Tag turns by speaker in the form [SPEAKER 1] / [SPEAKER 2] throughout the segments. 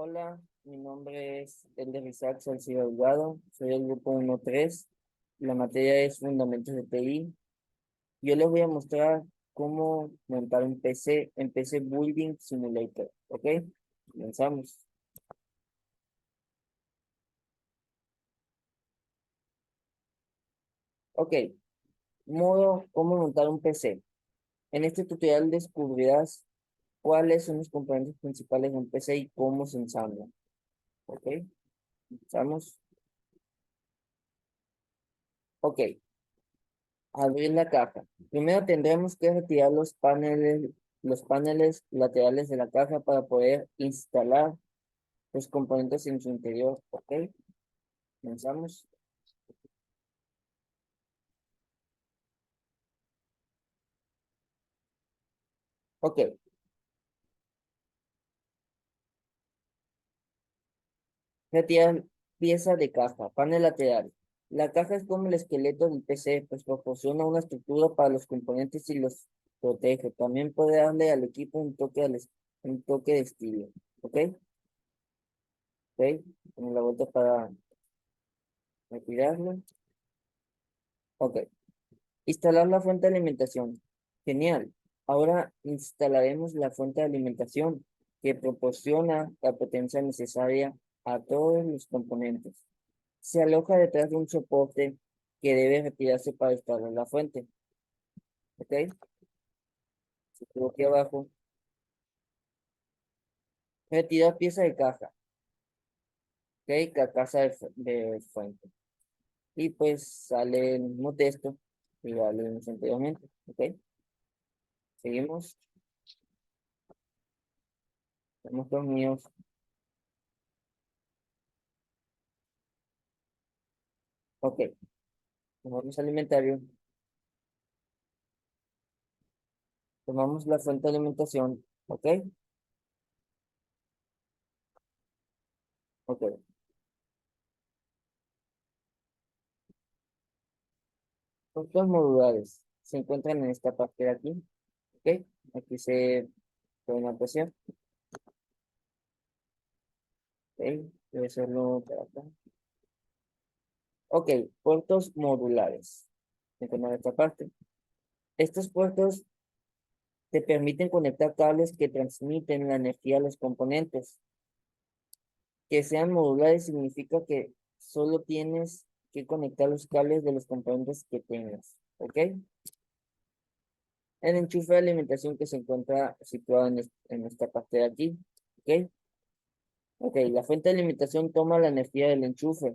[SPEAKER 1] Hola, mi nombre es Ender Isaac Salcido Delgado, soy del grupo 1-3. La materia es Fundamentos de TI. Yo les voy a mostrar cómo montar un PC en PC Building Simulator, ¿ok? Comenzamos. Ok, modo cómo montar un PC. En este tutorial descubrirás cuáles son los componentes principales de un PC y cómo se ensamblan, ¿ok? Comenzamos. Ok. Abrir la caja. Primero tendremos que retirar los paneles laterales de la caja para poder instalar los componentes en su interior. Ok, comenzamos. Ok, retirar pieza de caja, panel lateral. La caja es como el esqueleto del PC, pues proporciona una estructura para los componentes y los protege. También puede darle al equipo un toque de estilo. Ok, ok, con la vuelta para retirarlo. Ok. Instalar la fuente de alimentación. Genial. Ahora instalaremos la fuente de alimentación que proporciona la potencia necesaria a todos los componentes. Se aloja detrás de un soporte que debe retirarse para instalar la fuente. ¿Ok? Se quedó aquí abajo. Retirar pieza de caja. ¿Ok? Carcasa de fuente. Y pues sale el mismo texto que ya lo vimos anteriormente. ¿Ok? Seguimos. Tenemos los míos. Ok. Vamos al inventario. Tomamos la fuente de alimentación, ¿ok? Ok. Los modulares se encuentran en esta parte de aquí, ¿ok? Aquí se pone una presión, ¿ok? Debe hacerlo para acá. Ok, puertos modulares. Se encuentran en esta parte. Estos puertos te permiten conectar cables que transmiten la energía a los componentes. Que sean modulares significa que solo tienes que conectar los cables de los componentes que tengas, ¿ok? El enchufe de alimentación que se encuentra situado en esta parte de aquí. ¿Ok? Ok, la fuente de alimentación toma la energía del enchufe.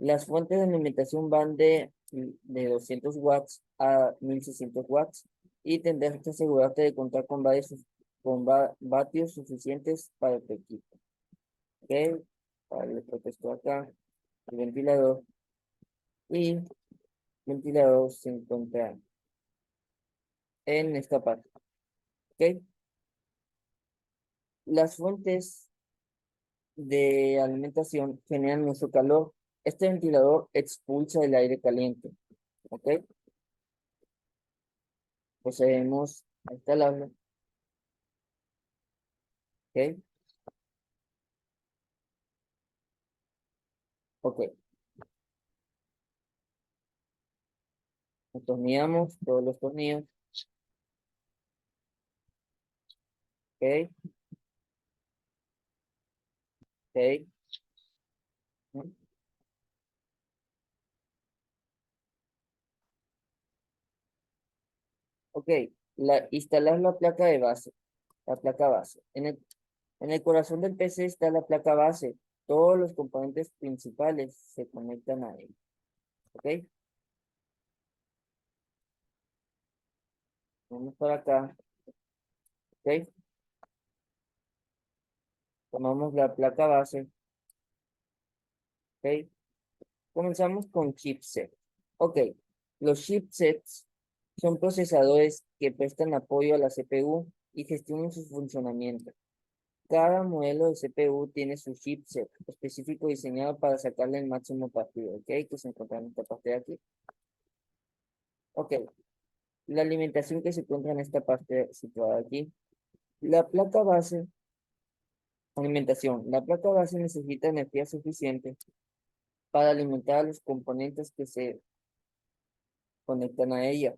[SPEAKER 1] Las fuentes de alimentación van de 200 watts a 1600 watts y tendrás que asegurarte de contar con vatios suficientes para tu equipo. ¿Ok? Para el protector acá, el ventilador y el ventilador se encuentra en esta parte. ¿Ok? Las fuentes de alimentación generan mucho calor. Este ventilador expulsa el aire caliente. ¿Ok? Procedemos a instalarlo. ¿Ok? Ok. Atornillamos todos los tornillos. ¿Ok? ¿Ok? Ok. Instalar la placa de base. La placa base. En el corazón del PC está la placa base. Todos los componentes principales se conectan a él. ¿Ok? Vamos por acá. ¿Ok? Tomamos la placa base. ¿Ok? Comenzamos con chipset. Ok, los chipsets son procesadores que prestan apoyo a la CPU y gestionan su funcionamiento. Cada modelo de CPU tiene su chipset específico diseñado para sacarle el máximo partido, ¿ok? Que se encuentra en esta parte de aquí. Ok, la alimentación que se encuentra en esta parte situada aquí. La placa base Alimentación. La placa base necesita energía suficiente para alimentar a los componentes que se conectan a ella.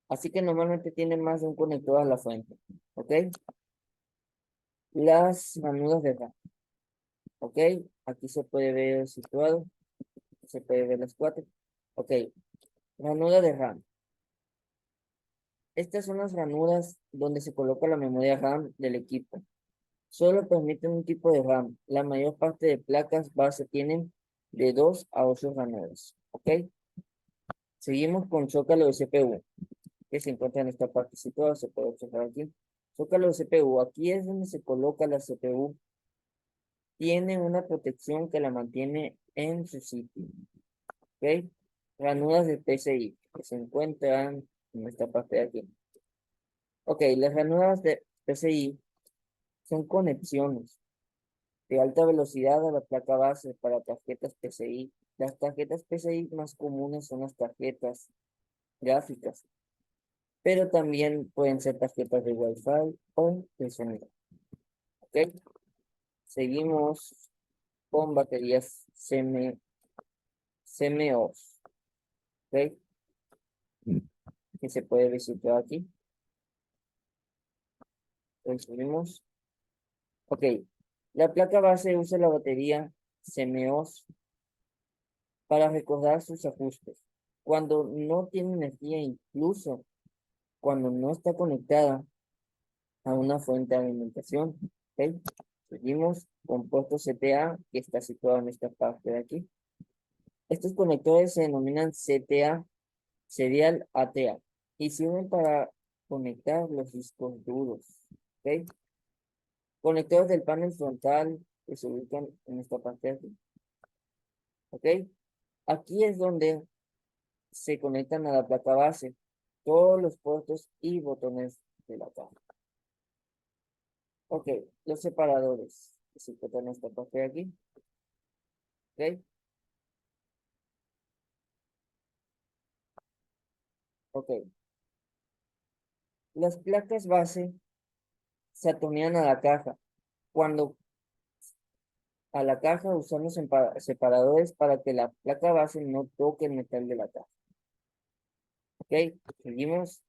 [SPEAKER 1] Así que normalmente tiene más de un conector a la fuente. ¿Ok? Las ranuras de RAM. ¿Ok? Aquí se puede ver situado. Se puede ver las cuatro. Ok. Ranura de RAM. Estas son las ranuras donde se coloca la memoria RAM del equipo. Solo permiten un tipo de RAM. La mayor parte de placas base tienen de 2 a 8 ranuras. ¿Ok? Seguimos con zócalo de CPU, que se encuentra en esta parte situada. Se puede observar aquí. Zócalo de CPU. Aquí es donde se coloca la CPU. Tiene una protección que la mantiene en su sitio. ¿Ok? Ranuras de PCI, que se encuentran en esta parte de aquí. Ok, las ranuras de PCI son conexiones de alta velocidad a la placa base para tarjetas PCI. Las tarjetas PCI más comunes son las tarjetas gráficas, pero también pueden ser tarjetas de Wi-Fi o de sonido. ¿Ok? Seguimos con baterías CMOS. ¿Ok? Que se puede visitar aquí. Entonces, subimos. Ok. La placa base usa la batería CMOS para recordar sus ajustes. Cuando no tiene energía, incluso cuando no está conectada a una fuente de alimentación. ¿Ok? Seguimos con puerto CTA, que está situado en esta parte de aquí. Estos conectores se denominan CTA, Serial ATA, y sirven para conectar los discos duros. ¿Ok? Conectores del panel frontal que se ubican en esta parte de aquí. ¿Ok? Aquí es donde se conectan a la placa base todos los puertos y botones de la caja. Ok, los separadores que se encuentran en esta parte de aquí. Ok, ok. Las placas base se atonean a la caja. Cuando a la caja usamos separadores para que la placa base no toque el metal de la caja. Ok, seguimos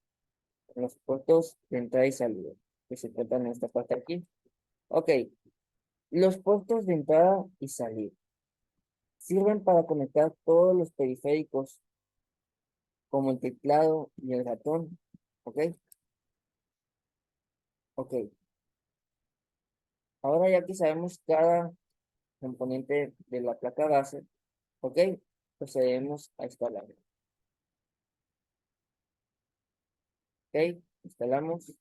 [SPEAKER 1] con los puertos de entrada y salida que se encuentran en esta parte de aquí. Ok, los puertos de entrada y salida sirven para conectar todos los periféricos como el teclado y el ratón. ¿Ok? Ok. Ahora ya que sabemos cada componente de la placa base, ¿ok? Procedemos a instalar. ¿Ok? Instalamos.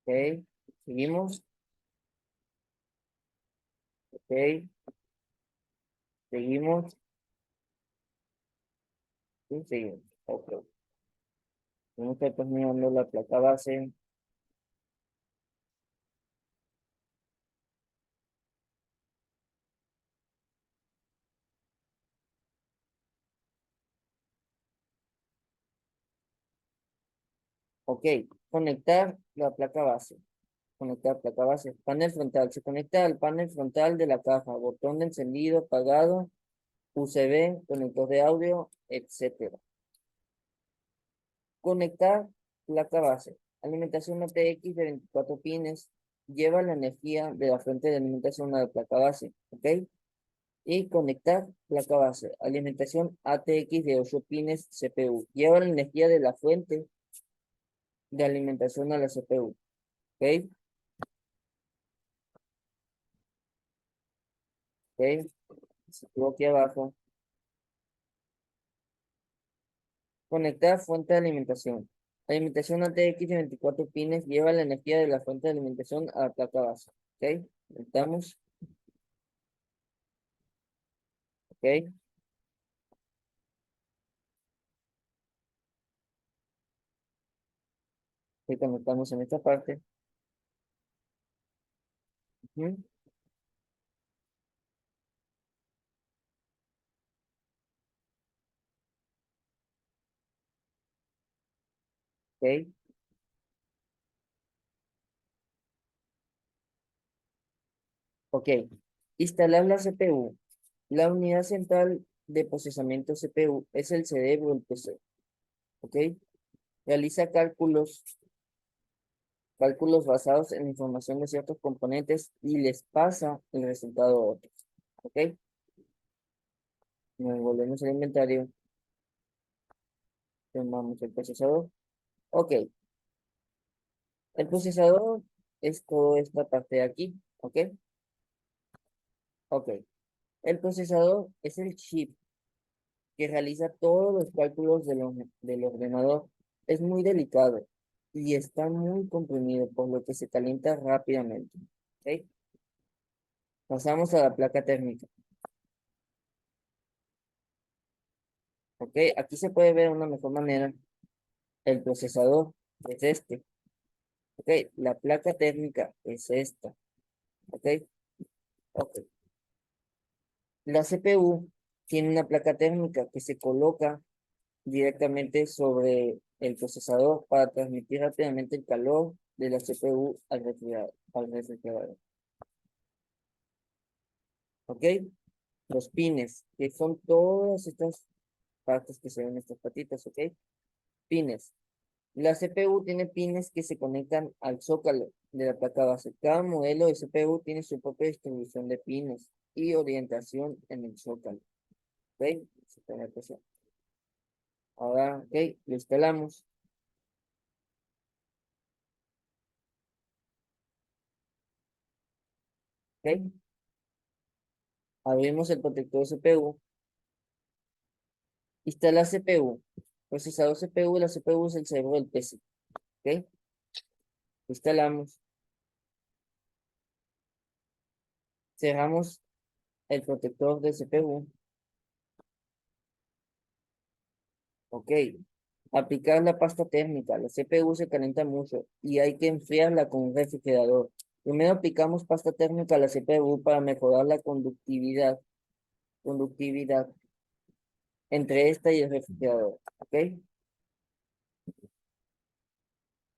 [SPEAKER 1] ¿Ok? Seguimos. ¿Ok? Seguimos. Y seguimos. Ok. Vamos a estar terminando la placa base. Ok. Conectar la placa base. Conectar placa base. Panel frontal. Se conecta al panel frontal de la caja. Botón de encendido, apagado, USB, conector de audio, etcétera. Conectar placa base. Alimentación ATX de 24 pines. Lleva la energía de la fuente de alimentación a la placa base. ¿Ok? Y conectar placa base. Alimentación ATX de 8 pines CPU. Lleva la energía de la fuente de alimentación a la CPU. ¿Ok? ¿Ok? Se estuvo aquí abajo. Conectar fuente de alimentación. Alimentación ATX de 24 pines lleva la energía de la fuente de alimentación a la placa base. ¿Ok? Conectamos. ¿Ok? Y conectamos en esta parte. Ujú. ¿ok? Ok. Instalar la CPU. La unidad central de procesamiento CPU es el cerebro del PC, ¿ok? Realiza cálculos basados en la información de ciertos componentes y les pasa el resultado a otros, ¿ok? Nos volvemos al inventario, tomamos el procesador. Ok, el procesador es toda esta parte de aquí, ¿ok? Ok, el procesador es el chip que realiza todos los cálculos del ordenador. Es muy delicado y está muy comprimido, por lo que se calienta rápidamente, ¿ok? Pasamos a la placa térmica, ¿ok? Aquí se puede ver de una mejor manera el procesador, que es este, ¿ok? La placa térmica es esta, ¿ok? Ok. La CPU tiene una placa térmica que se coloca directamente sobre el procesador para transmitir rápidamente el calor de la CPU al refrigerador. ¿Ok? Los pines, que son todas estas partes que se ven en estas patitas, ¿ok? Pines. La CPU tiene pines que se conectan al zócalo de la placa base. Cada modelo de CPU tiene su propia distribución de pines y orientación en el zócalo. ¿Ok? Se pone atención. Ahora, ok, lo instalamos. ¿Ok? Abrimos el protector CPU. Instala CPU. Procesador CPU. La CPU es el cerebro del PC. ¿Ok? Instalamos. Cerramos el protector de CPU. Ok. Aplicar la pasta térmica. La CPU se calienta mucho y hay que enfriarla con un refrigerador. Primero aplicamos pasta térmica a la CPU para mejorar la conductividad entre esta y el refrigerador. ¿Ok?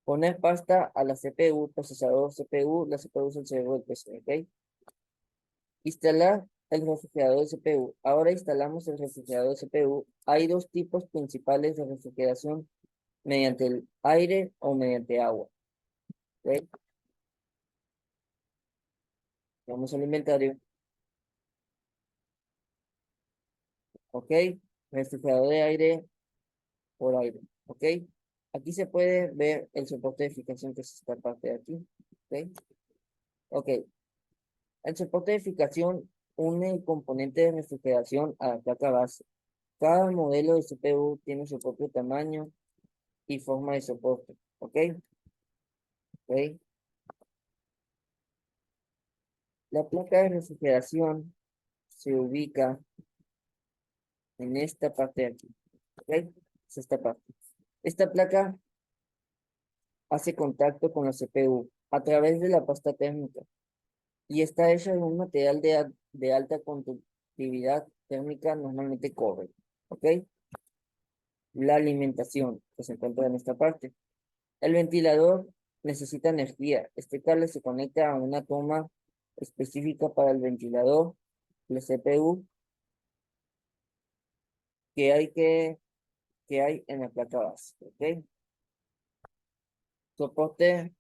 [SPEAKER 1] Poner pasta a la CPU, procesador CPU, la CPU es el cerebro del PC. ¿Ok? Instalar el refrigerador de CPU. Ahora instalamos el refrigerador de CPU. Hay dos tipos principales de refrigeración, mediante el aire o mediante agua. ¿Ok? Vamos al inventario. ¿Ok? Refrigerador de aire por aire. ¿Ok? Aquí se puede ver el soporte de fijación que es esta parte de aquí. ¿Ok? Ok. El soporte de fijación une el componente de refrigeración a la placa base. Cada modelo de CPU tiene su propio tamaño y forma de soporte. ¿Ok? ¿Ok? La placa de refrigeración se ubica en esta parte de aquí. ¿Ok? Es esta parte. Esta placa hace contacto con la CPU a través de la pasta térmica y está hecha de un material de alta conductividad térmica, normalmente cobre. ¿Ok? La alimentación que se encuentra en esta parte. El ventilador necesita energía. Este cable se conecta a una toma específica para el ventilador, la CPU, que hay que, que hay en la placa base. ¿Ok? Soporte,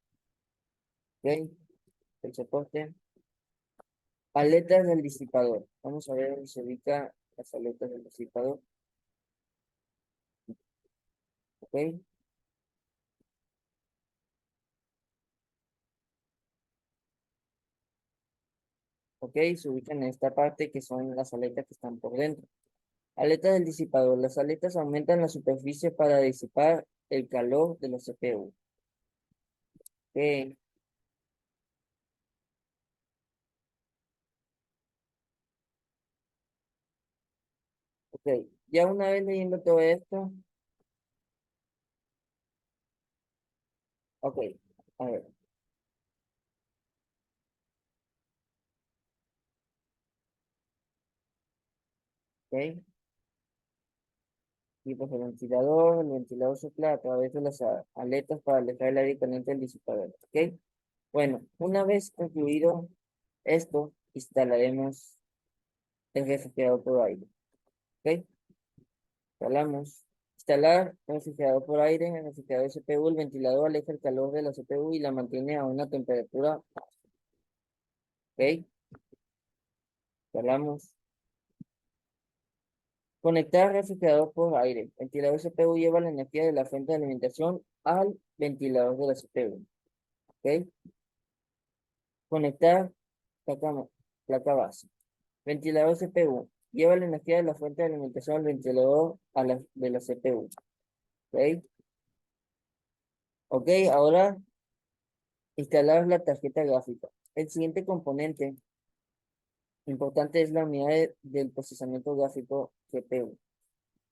[SPEAKER 1] ¿ok? El soporte. Aletas del disipador. Vamos a ver dónde se ubica las aletas del disipador. ¿Ok? ¿Ok? Se ubican en esta parte que son las aletas que están por dentro. Aletas del disipador. Las aletas aumentan la superficie para disipar el calor de la CPU. ¿Ok? Ok. Ya una vez leyendo todo esto, ok. A ver, ok. tipos de ventilador. El ventilador sopla a través de las aletas para alejar el aire caliente del disipador. ¿Ok? Bueno, una vez concluido esto, instalaremos el refrigerador por aire. ¿Ok? Instalamos. Instalar refrigerador por aire. El refrigerador CPU. El ventilador aleja el calor de la CPU y la mantiene a una temperatura. ¿Ok? Instalamos. Conectar refrigerador por aire. Ventilador CPU lleva la energía de la fuente de alimentación al ventilador de la CPU. ¿Ok? Conectar placa, placa base. Ventilador CPU. Lleva la energía de la fuente de alimentación al ventilador de la CPU. ¿Ok? Ok, ahora instalar la tarjeta gráfica. El siguiente componente importante es la unidad del procesamiento gráfico GPU.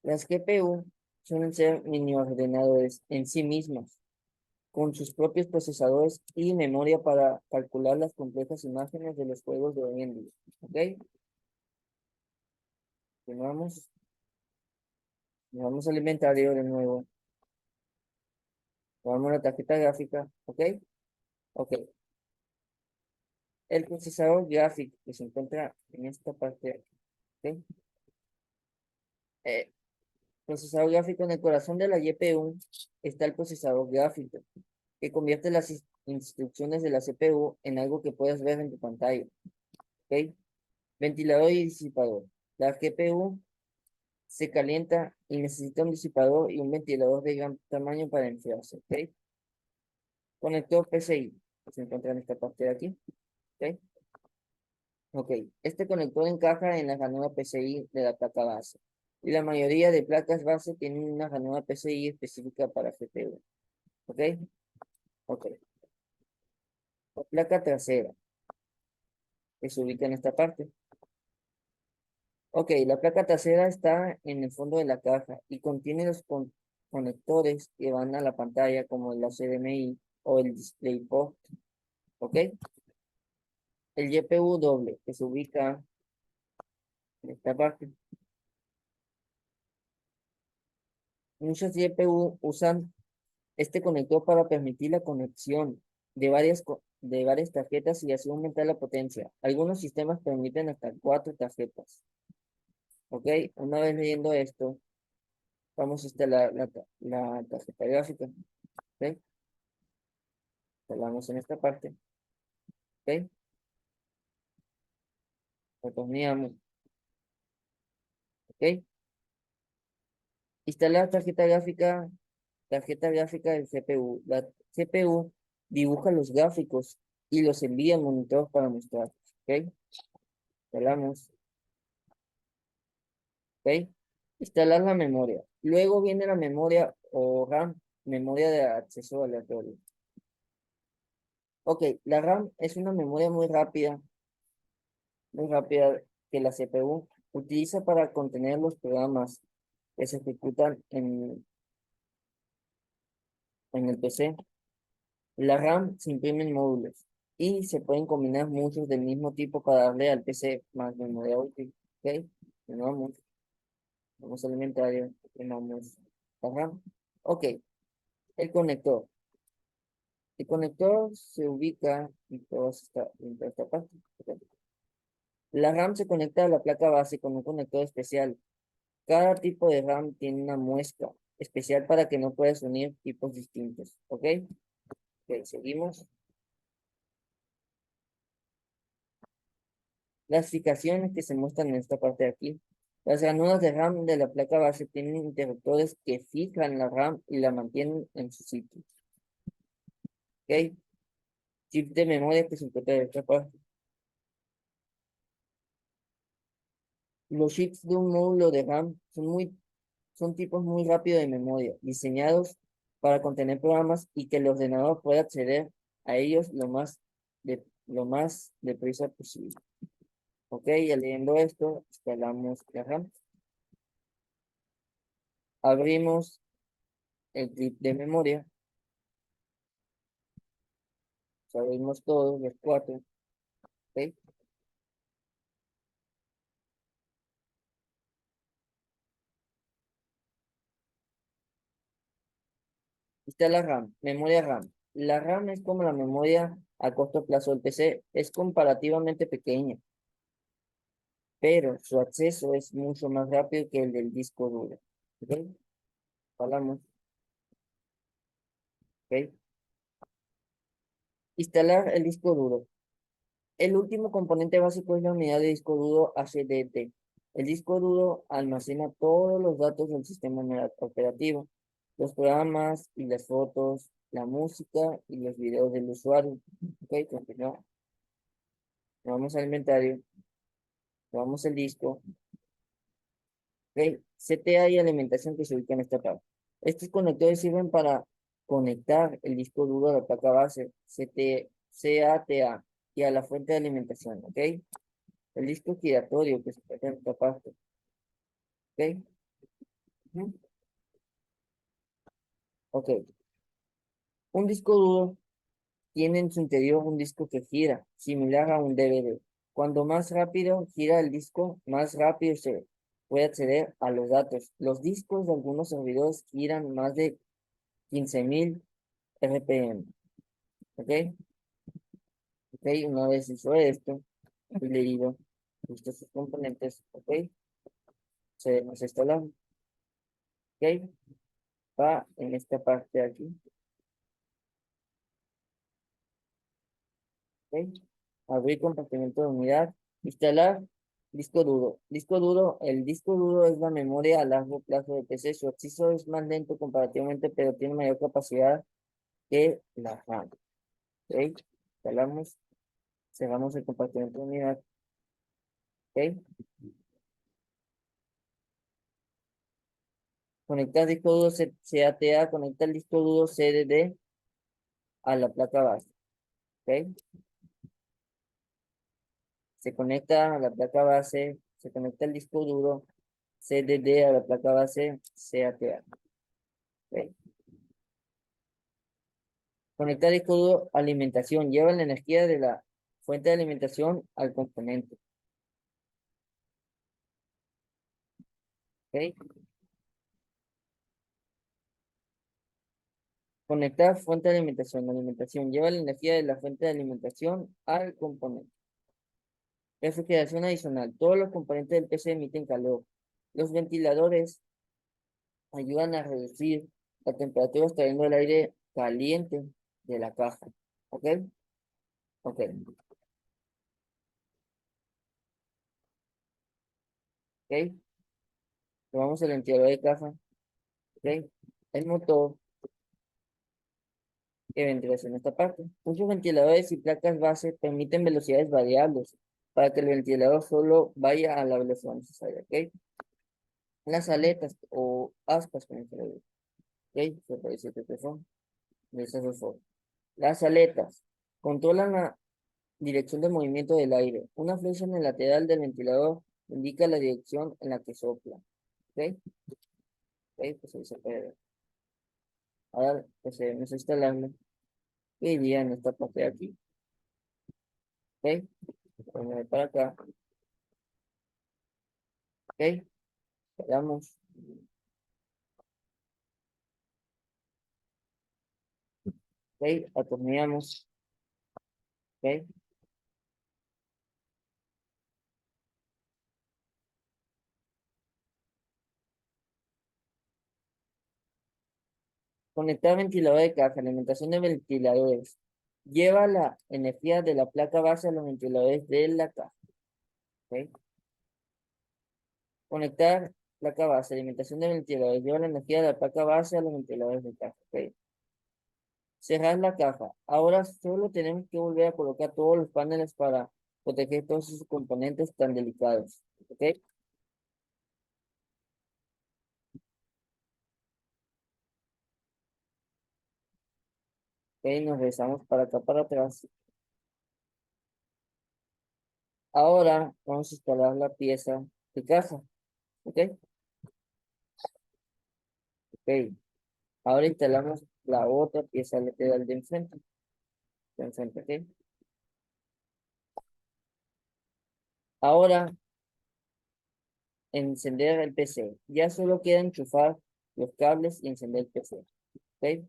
[SPEAKER 1] Las GPU suelen ser mini ordenadores en sí mismas, con sus propios procesadores y memoria para calcular las complejas imágenes de los juegos de hoy en día. ¿Ok? Continuamos. Vamos al inventario de nuevo. Vamos a la tarjeta gráfica. ¿Ok? Ok. El procesador gráfico que se encuentra en esta parte. ¿Ok? Eh, Procesador gráfico en el corazón de la GPU está el procesador gráfico, que convierte las instrucciones de la CPU en algo que puedas ver en tu pantalla. ¿Ok? Ventilador y disipador. La GPU se calienta y necesita un disipador y un ventilador de gran tamaño para enfriarse. ¿Ok? Conector PCI, que se encuentra en esta parte de aquí. ¿Ok? Ok, este conector encaja en la ranura PCI de la placa base. Y la mayoría de placas base tienen una ranura PCI específica para GPU. ¿Ok? Ok. La placa trasera, que se ubica en esta parte. Ok, la placa trasera está en el fondo de la caja y contiene los conectores que van a la pantalla, como el HDMI o el DisplayPort. ¿Ok? El GPU doble, que se ubica en esta parte. Muchas GPU usan este conector para permitir la conexión de varias tarjetas y así aumentar la potencia. Algunos sistemas permiten hasta 4 tarjetas. ¿Ok? Una vez leyendo esto, vamos a instalar la tarjeta gráfica. ¿Ok? Instalamos en esta parte. ¿Ok? Retornamos. ¿Ok? Instalar tarjeta gráfica del CPU. La CPU dibuja los gráficos y los envía al monitor para mostrar. ¿Ok? Instalamos. ¿Ok? Instalar la memoria. Luego viene la memoria o RAM, memoria de acceso aleatorio. Ok, la RAM es una memoria muy rápida que la CPU utiliza para contener los programas que se ejecutan en el PC. La RAM se imprime en módulos y se pueden combinar muchos del mismo tipo para darle al PC más memoria útil. Ok, vamos al inventario, tenemos la RAM. Ok, el conector. El conector se ubica en toda esta parte. ¿Ok? La RAM se conecta a la placa base con un conector especial. Cada tipo de RAM tiene una muesca especial para que no puedas unir tipos distintos. ¿Ok? Ok, seguimos. Las fijaciones que se muestran en esta parte de aquí. Las ranuras de RAM de la placa base tienen interruptores que fijan la RAM y la mantienen en su sitio. ¿Ok? Chip de memoria que se encuentra en esta parte. Los chips de un módulo de RAM son tipos muy rápidos de memoria, diseñados para contener programas y que el ordenador pueda acceder a ellos lo más deprisa posible. Ok, ya leyendo esto, instalamos la RAM. Abrimos el clip de memoria. Abrimos todos los 4. Ok, Está la RAM, memoria RAM. La RAM es como la memoria a corto plazo del PC, es comparativamente pequeña, pero su acceso es mucho más rápido que el del disco duro. ¿Ok? Hablamos. ¿Ok? Instalar el disco duro. El último componente básico es la unidad de disco duro HDD. El disco duro almacena todos los datos del sistema operativo, los programas y las fotos, la música y los videos del usuario. Ok, continuamos. Vamos al inventario, vamos al disco. Ok, CTA y alimentación que se ubica en esta parte. Estos conectores sirven para conectar el disco duro a la placa base, CATA, y a la fuente de alimentación. Ok, el disco giratorio que se encuentra en esta parte. Ok. Ujú. Ok. Un disco duro tiene en su interior un disco que gira, similar a un DVD. Cuando más rápido gira el disco, más rápido se puede acceder a los datos. Los discos de algunos servidores giran más de 15.000 RPM. ¿Ok? ¿Ok? Una vez hizo esto, y leído estos sus componentes, ¿ok? Se nos instalan, ¿ok? Va en esta parte de aquí, ¿ok? Abrir compartimento de unidad, instalar disco duro. Disco duro, el disco duro es la memoria a largo plazo de PC. Su acceso es más lento comparativamente, pero tiene mayor capacidad que la RAM. ¿Ok? Instalamos, cerramos el compartimento de unidad. ¿Ok? Conectar disco duro CATA, conecta el disco duro CDD a la placa base. ¿Ok? Se conecta a la placa base, se conecta el disco duro CDD a la placa base CATA. ¿Ok? Conectar disco duro alimentación. Lleva la energía de la fuente de alimentación al componente. ¿Ok? Conectar fuente de alimentación. Alimentación. Lleva la energía de la fuente de alimentación al componente. Refrigeración adicional. Todos los componentes del PC emiten calor. Los ventiladores ayudan a reducir la temperatura extrayendo el aire caliente de la caja. ¿Ok? Ok. ¿Ok? Tomamos el ventilador de caja. ¿Ok? El motor de ventilación en esta parte. Muchos ventiladores y placas base permiten velocidades variables para que el ventilador solo vaya a la velocidad necesaria. ¿Ok? Las aletas o aspas, como se le dice. ¿Ok? Se parece que son de esas dos formas. Las aletas controlan la dirección de movimiento del aire. Una flecha en el lateral del ventilador indica la dirección en la que sopla. ¿Ok? ¿Ok? Pues ahí se puede ver. Ahora, pues debemos instalarlo. ¿Qué iría en esta parte de aquí? ¿Ok? Ponemos para acá. ¿Ok? Veamos. ¿Ok? Atornillamos. ¿Ok? Conectar ventilador de caja. Alimentación de ventiladores. Lleva la energía de la placa base a los ventiladores de la caja. ¿Ok? Conectar placa base. Alimentación de ventiladores. Lleva la energía de la placa base a los ventiladores de caja. ¿Ok? Cerrar la caja. Ahora solo tenemos que volver a colocar todos los paneles para proteger todos sus componentes tan delicados. ¿Ok? Ok, nos regresamos para acá para atrás. Ahora vamos a instalar la pieza de caja. ¿Ok? Ok. Ahora instalamos la otra pieza lateral de enfrente. De enfrente, ¿ok? Ahora encender el PC. Ya solo queda enchufar los cables y encender el PC. ¿Ok?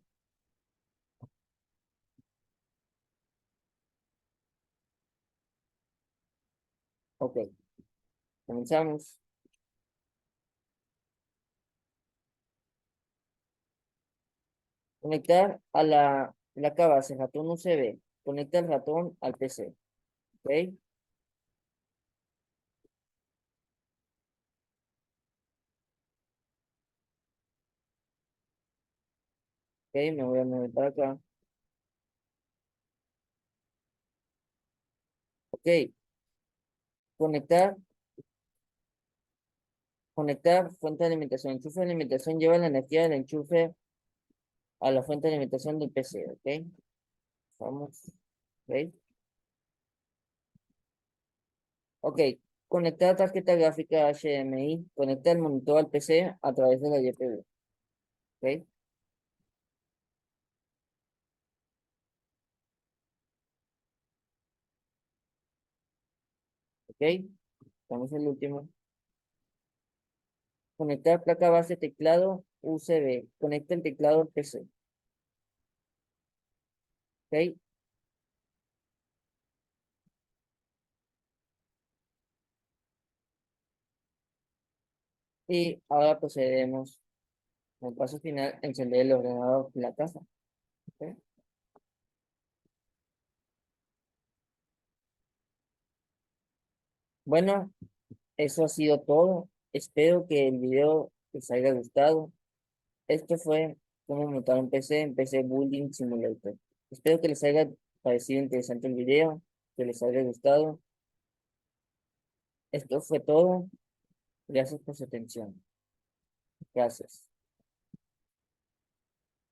[SPEAKER 1] Ok, comenzamos. Conectar a la placa base ratón USB. Conecta el ratón al PC. Ok, ok, me voy a mover para acá. Ok, conectar, conectar fuente de alimentación. Enchufe de alimentación lleva la energía del enchufe a la fuente de alimentación del PC. Ok, vamos. Ok, ok. Conectar tarjeta gráfica HDMI. Conecta el monitor al PC a través de la YPV. Ok, ok. Vamos al último. Conectar placa base teclado USB. Conecta el teclado al PC. Ok, y ahora procedemos al paso final, encender el ordenador de la casa. ¿Ok? Bueno, eso ha sido todo. Espero que el video les haya gustado. Esto fue cómo montar un PC en PC Building Simulator. Espero que les haya parecido interesante el video, que les haya gustado. Esto fue todo. Gracias por su atención. Gracias.